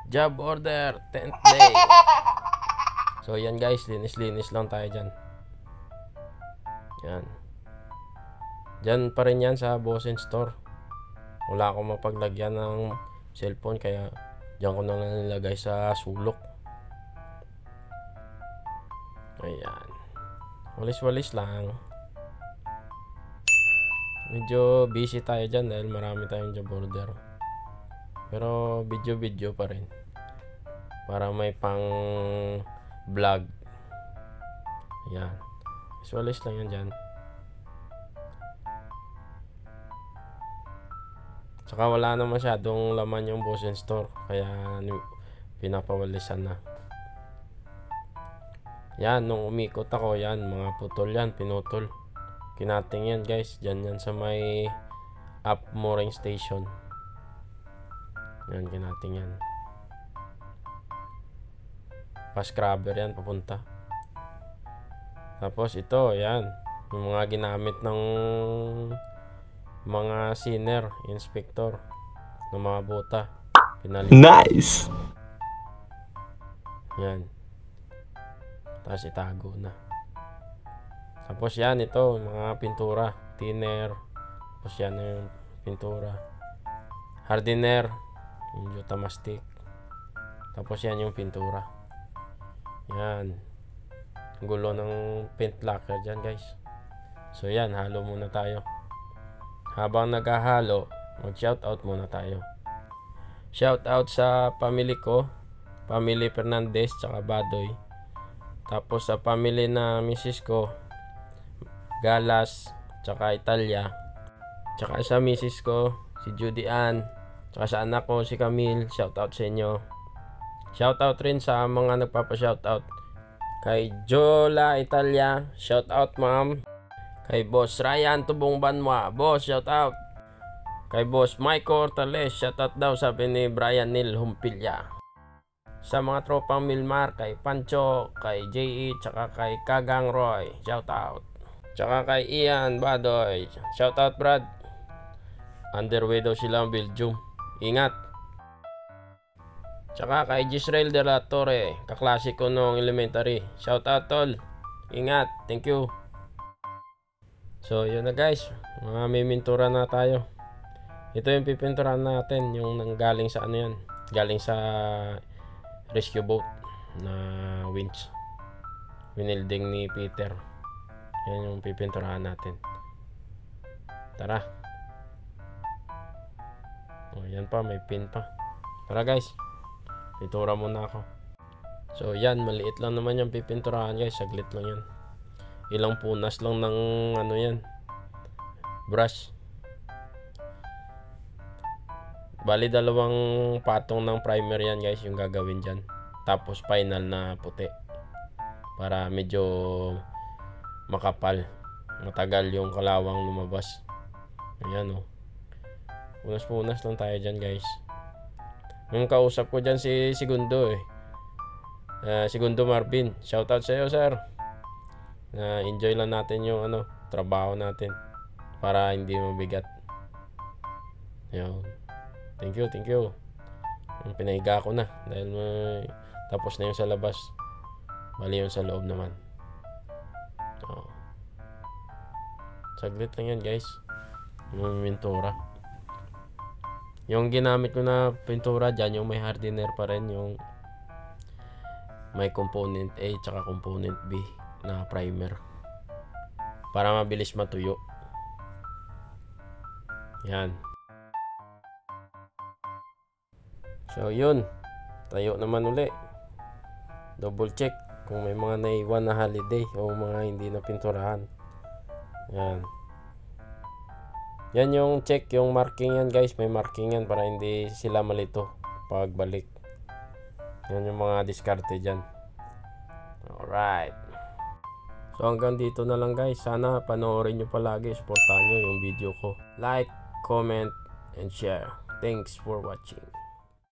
Job order, 10th day. So yan guys, linis-linis lang tayo dyan. Yan. Dyan pa rin yan sa Bosen Store. Wala akong mapaglagyan ng cellphone, kaya dyan ko na lang nilagay sa sulok. Ayan. Walis-walis lang. Medyo busy tayo dyan dahil marami tayong job order. Pero video pa rin. Para may pang vlog. Ayan. Walis lang yan dyan. Tsaka wala na masyadong laman yung Bosen Store, kaya pinapawalisan na. Yan, nung umikot ako, yan, mga putol yan, pinutol. Kinating yan guys, dyan yan sa may up mooring station. Yan, kinating yan. Pa-scrubber yan, papunta. Tapos ito, yan, yung mga ginamit ng mga senior inspector ng mga bota, pinalitan. Nice. Yan. Tapos itago na. Tapos yan, ito mga pintura, thinner. Tapos yan yung pintura, hardener, yung Jutamastic. Tapos yan yung pintura. Yan, gulo ng paint lacquer dyan guys. So yan, halo muna tayo. Habang naghahalo, mag-shoutout muna tayo. Shoutout sa family ko, family Fernandez tsaka Badoy. Tapos sa family na misis ko, Galas tsaka Italia. Tsaka sa misis ko, si Judy Ann. Tsaka sa anak ko, si Camille. Shoutout sa inyo. Shoutout rin sa mga nagpapa-shoutout. Kay Jola Italia, shoutout ma'am. Kay Boss Ryan Tubong Banwa, boss, shout out. Kay Boss Michael Ortales, shout out daw, sabi ni Brian Neil Humpilya. Sa mga tropang Milmar, kay Pancho, kay J.E., tsaka kay Kagang Roy, shout out. Tsaka kay Ian Badoy, shout out Brad. Underway daw silang Belgium, ingat. Tsaka kay Gisrael de la Torre, kaklase ko nung elementary, shout out tol, ingat, thank you. So yun na guys, mga may mintura na tayo. Ito yung pipinturahan natin, yung nanggaling sa ano yan, galing sa rescue boat na winch, winilding ni Peter. Yan yung pipinturahan natin. Tara. O yan pa, may pin pa. Tara guys, pintura muna ako. So yan, maliit lang naman yung pipinturahan guys, saglit lang yan. Ilang punas lang ng ano yan, brush. Bali dalawang patong ng primer yan guys yung gagawin dyan. Tapos final na puti, para medyo makapal, matagal yung kalawang lumabas. Ayan o, punas-punas lang tayo dyan guys. Yung kausap ko dyan si Segundo Segundo Marvin, shoutout sa iyo sir. Na enjoy lang natin yung ano, trabaho natin para hindi mabigat. Yan. Thank you. Yung pinahiga ko na dahil tapos na yung sa labas. Bali yung sa loob naman. So, saglit lang yan guys. Yung pintura. Yung ginamit ko na pintura dyan, yung may hardener pa rin, yung may component A tsaka component B na primer, para mabilis matuyo. Yan. So yun, tayo naman uli. Double check kung may mga naiwan na holiday o mga hindi na pinturahan. Yan. Yan yung check, yung marking yan guys, may marking yan para hindi sila malito pagbalik. Yan yung mga diskarte dyan. Alright. So hanggang dito na lang guys. Sana panoorin nyo palagi. Supportahan nyo yung video ko. Like, comment, and share. Thanks for watching.